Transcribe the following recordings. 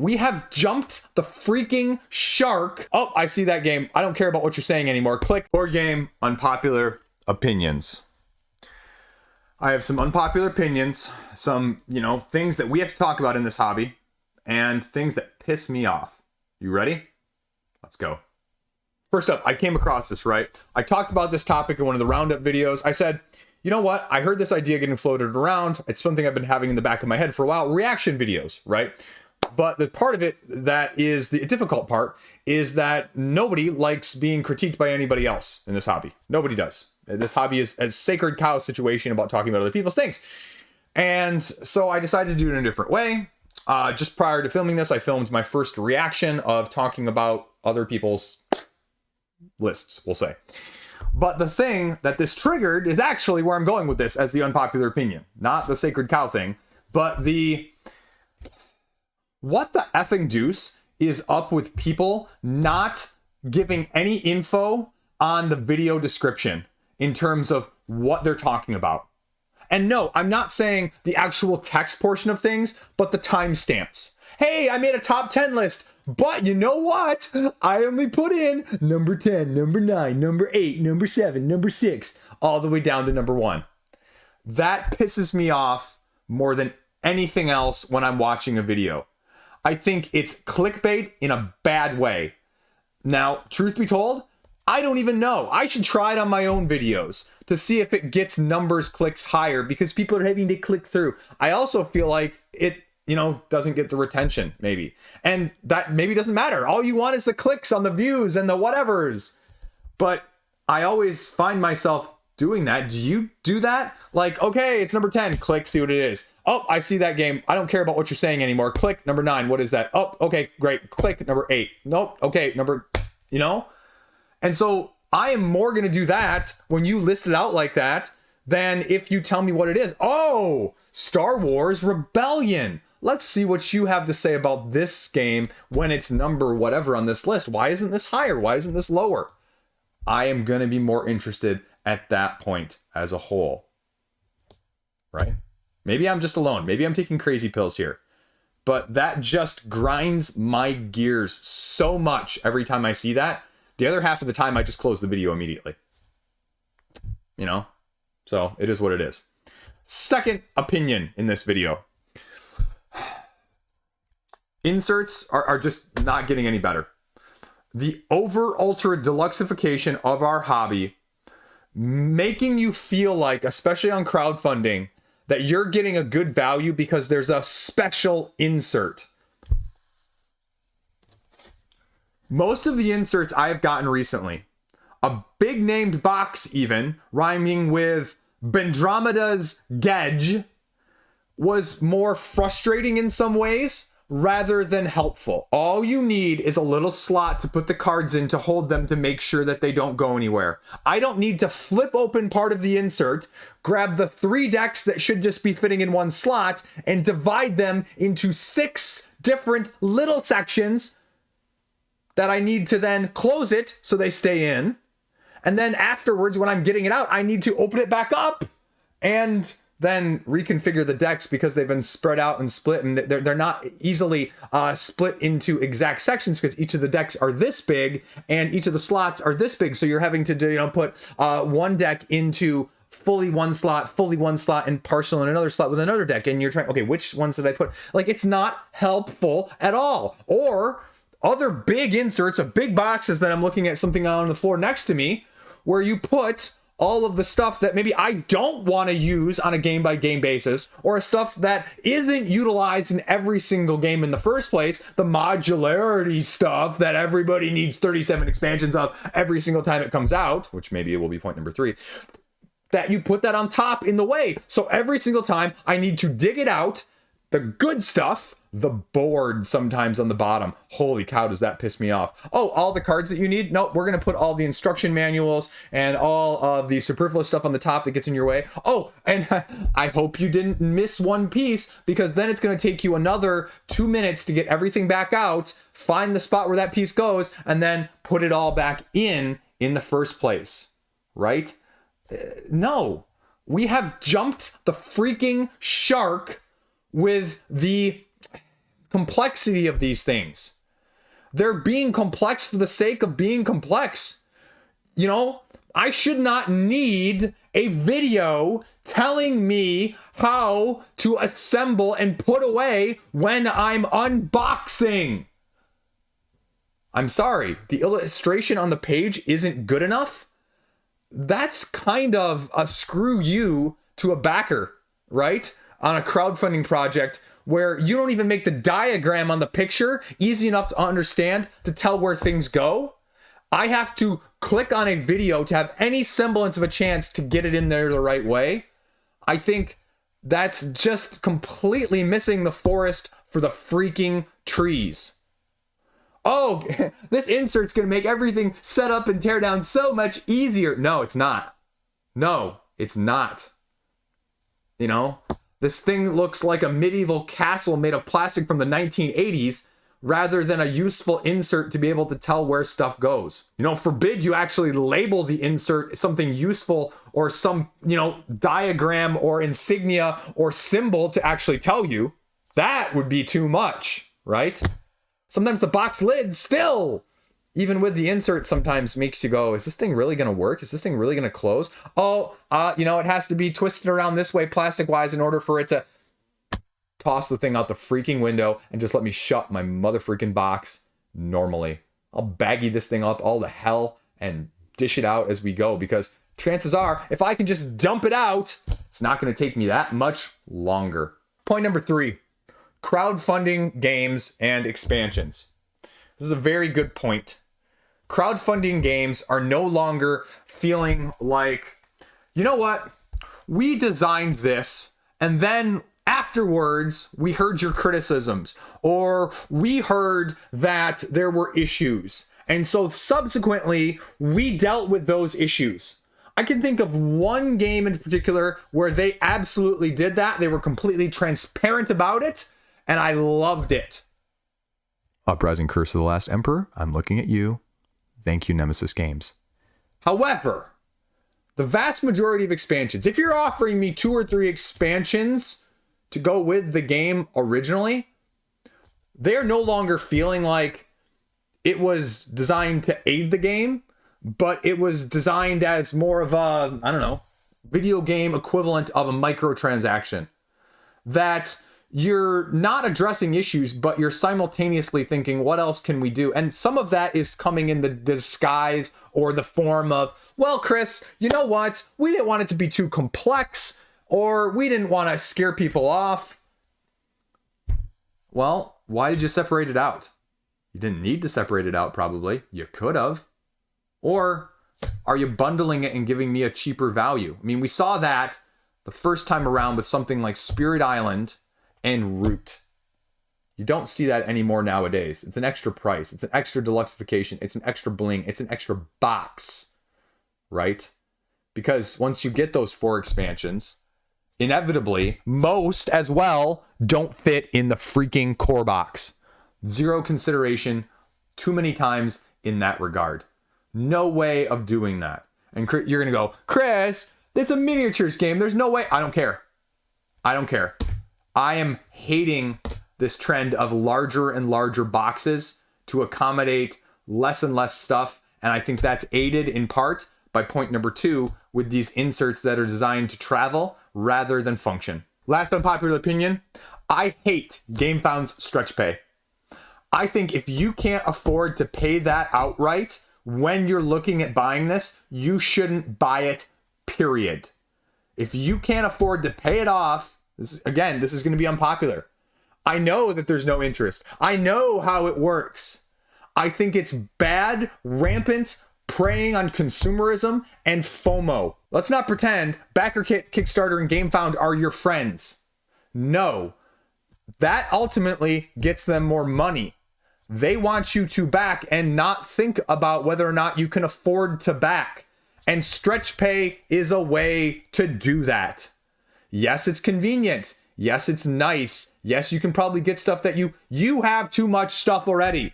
We have jumped the freaking shark. Oh, I see that game. I don't care about what you're saying anymore. Click. Board game, unpopular opinions. I have some unpopular opinions, some, things that we have to talk about in this hobby, and things that piss me off. You ready? Let's go. First up, I came across this, right? I talked about this topic in one of the roundup videos. I said, you know what? I heard this idea getting floated around. It's something I've been having in the back of my head for a while. Reaction videos, right? But the part of it that is the difficult part is that nobody likes being critiqued by anybody else in this hobby. Nobody does. This hobby is a sacred cow situation about talking about other people's things. And so I decided to do it in a different way. Just prior to filming this, I filmed my first reaction of talking about other people's lists, we'll say. But the thing that this triggered is actually where I'm going with this as the unpopular opinion. Not the sacred cow thing, but what the effing deuce is up with people not giving any info on the video description in terms of what they're talking about? And no, I'm not saying the actual text portion of things, but the timestamps. Hey, I made a top 10 list, but you know what? I only put in number 10, number 9, number 8, number 7, number 6, all the way down to number 1. That pisses me off more than anything else when I'm watching a video. I think it's clickbait in a bad way. Now, truth be told, I don't even know. I should try it on my own videos to see if it gets numbers, clicks higher, because people are having to click through. I also feel like it, doesn't get the retention, maybe. And that maybe doesn't matter. All you want is the clicks on the views and the whatevers. But I always find myself doing that. Do you do that? Like, okay, it's number 10. Click, see what it is. Oh, I see that game. I don't care about what you're saying anymore. Click, number 9. What is that? Oh, okay, great. Click, number 8. Nope. Okay, And so I am more going to do that when you list it out like that than if you tell me what it is. Oh, Star Wars Rebellion. Let's see what you have to say about this game when it's number whatever on this list. Why isn't this higher? Why isn't this lower? I am going to be more interested at that point as a whole. Right? Maybe I'm just alone. Maybe I'm taking crazy pills here. But that just grinds my gears so much every time I see that. The other half of the time, I just close the video immediately. So it is what it is. Second opinion in this video. Inserts are just not getting any better. The over-ultra deluxeification of our hobby, making you feel like, especially on crowdfunding, that you're getting a good value because there's a special insert. Most of the inserts I have gotten recently, a big named box even, rhyming with Bendromeda's Gedge, was more frustrating in some ways rather than helpful. All you need is a little slot to put the cards in to hold them to make sure that they don't go anywhere. I don't need to flip open part of the insert, grab the 3 decks that should just be fitting in one slot, and divide them into 6 different little sections that I need to then close it so they stay in. And then afterwards, when I'm getting it out, I need to open it back up and then reconfigure the decks because they've been spread out and split, and they're not easily split into exact sections because each of the decks are this big and each of the slots are this big. So you're having to do, put one deck into fully one slot, and partial in another slot with another deck. And you're trying, okay, which ones did I put? Like, it's not helpful at all. Or other big inserts of big boxes that I'm looking at something on the floor next to me where you put all of the stuff that maybe I don't want to use on a game-by-game basis, or stuff that isn't utilized in every single game in the first place, the modularity stuff that everybody needs 37 expansions of every single time it comes out, which maybe it will be point number 3, that you put that on top in the way. So every single time I need to dig it out, the good stuff, the board sometimes on the bottom. Holy cow, does that piss me off. Oh, all the cards that you need? Nope, we're going to put all the instruction manuals and all of the superfluous stuff on the top that gets in your way. Oh, and I hope you didn't miss one piece, because then it's going to take you another 2 minutes to get everything back out, find the spot where that piece goes, and then put it all back in the first place, right? No, we have jumped the freaking shark with the complexity of these things. They're being complex for the sake of being complex. You know, I should not need a video telling me how to assemble and put away when I'm unboxing. I'm sorry, the illustration on the page isn't good enough. That's kind of a screw you to a backer, right? On a crowdfunding project where you don't even make the diagram on the picture easy enough to understand to tell where things go. I have to click on a video to have any semblance of a chance to get it in there the right way. I think that's just completely missing the forest for the freaking trees. Oh, this insert's gonna make everything set up and tear down so much easier. No, it's not. No, it's not. You know, this thing looks like a medieval castle made of plastic from the 1980s rather than a useful insert to be able to tell where stuff goes. You know, forbid you actually label the insert something useful or some, you know, diagram or insignia or symbol to actually tell you. That would be too much, right? Sometimes the box lid still, even with the insert, sometimes makes you go, is this thing really going to work? Is this thing really going to close? Oh, you know, it has to be twisted around this way plastic-wise in order for it to toss the thing out the freaking window and just let me shut my mother freaking box normally. I'll baggy this thing up all the hell and dish it out as we go, because chances are, if I can just dump it out, it's not going to take me that much longer. Point number 3, crowdfunding games and expansions. This is a very good point. Crowdfunding games are no longer feeling like, you know what? We designed this, and then afterwards we heard your criticisms, or we heard that there were issues, and so subsequently we dealt with those issues. I can think of one game in particular where they absolutely did that. They were completely transparent about it, and I loved it. Uprising Curse of the Last Emperor, I'm looking at you. Thank you, Nemesis Games. However, the vast majority of expansions, if you're offering me 2 or 3 expansions to go with the game originally, they're no longer feeling like it was designed to aid the game, but it was designed as more of a, I don't know, video game equivalent of a microtransaction. That you're not addressing issues, but you're simultaneously thinking, what else can we do? And some of that is coming in the disguise or the form of, well, Chris, you know what? We didn't want it to be too complex, or we didn't want to scare people off. Well, why did you separate it out? You didn't need to separate it out, probably. You could have. Or are you bundling it and giving me a cheaper value? I mean, we saw that the first time around with something like Spirit Island and Root. You don't see that anymore nowadays. It's an extra price. It's an extra deluxification. It's an extra bling. It's an extra box, right? Because once you get those 4 expansions, inevitably, most as well don't fit in the freaking core box. Zero consideration too many times in that regard. No way of doing that. And you're going to go, Chris, it's a miniatures game. There's no way. I don't care. I don't care. I am hating this trend of larger and larger boxes to accommodate less and less stuff. And I think that's aided in part by point number 2 with these inserts that are designed to travel rather than function. Last unpopular opinion, I hate GameFound's stretch pay. I think if you can't afford to pay that outright when you're looking at buying this, you shouldn't buy it, period. If you can't afford to pay it off, this is going to be unpopular. I know that there's no interest. I know how it works. I think it's bad, rampant, preying on consumerism and FOMO. Let's not pretend BackerKit, Kickstarter, and GameFound are your friends. No. That ultimately gets them more money. They want you to back and not think about whether or not you can afford to back. And stretch pay is a way to do that. Yes, it's convenient. Yes, it's nice. Yes, you can probably get stuff that you have too much stuff already.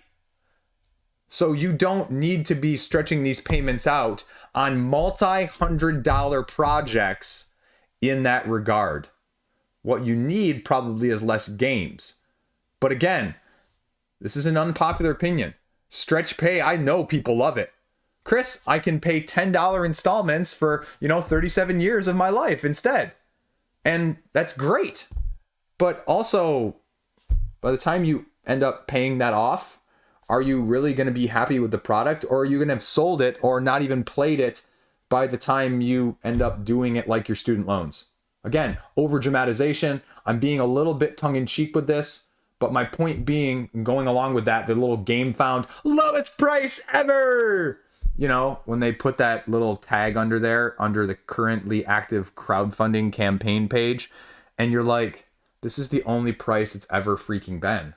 So you don't need to be stretching these payments out on multi-$100 projects in that regard. What you need probably is less games. But again, this is an unpopular opinion. Stretch pay, I know people love it. Chris, I can pay $10 installments for, 37 years of my life instead. And that's great. But also, by the time you end up paying that off, are you really going to be happy with the product, or are you going to have sold it or not even played it by the time you end up doing it like your student loans? Again, over dramatization. I'm being a little bit tongue in cheek with this, but my point being, going along with that, the little game found lowest price ever. When they put that little tag under there, under the currently active crowdfunding campaign page, and you're like, this is the only price it's ever freaking been,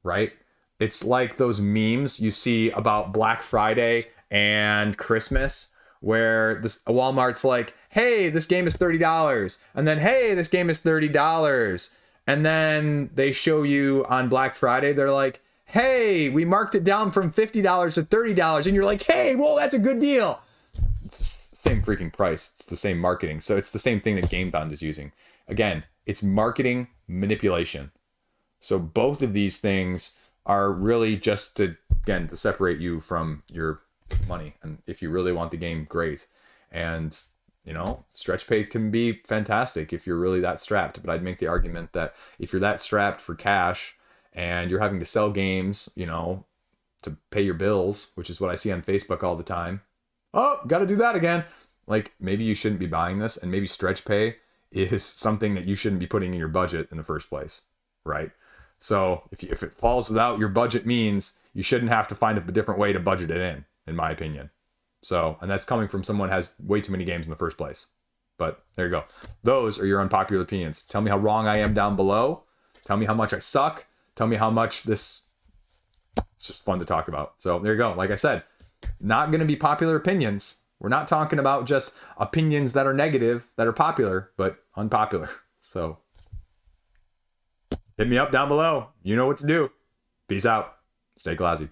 right? It's like those memes you see about Black Friday and Christmas, where Walmart's like, hey, this game is $30. And then, hey, this game is $30. And then they show you on Black Friday, they're like, hey, we marked it down from $50 to $30. And you're like, hey, well, that's a good deal. It's the same freaking price. It's the same marketing. So it's the same thing that GameFound is using. Again, it's marketing manipulation. So both of these things are really just to separate you from your money. And if you really want the game, great. And, stretch pay can be fantastic if you're really that strapped. But I'd make the argument that if you're that strapped for cash and you're having to sell games, to pay your bills, which is what I see on Facebook all the time. Oh, got to do that again. Like, maybe you shouldn't be buying this, and maybe stretch pay is something that you shouldn't be putting in your budget in the first place, right? So if it falls without your budget means, you shouldn't have to find a different way to budget it in my opinion. So, and that's coming from someone who has way too many games in the first place. But there you go. Those are your unpopular opinions. Tell me how wrong I am down below. Tell me how much I suck. Tell me how much it's just fun to talk about. So there you go. Like I said, not going to be popular opinions. We're not talking about just opinions that are negative, that are popular, but unpopular. So hit me up down below. You know what to do. Peace out. Stay classy.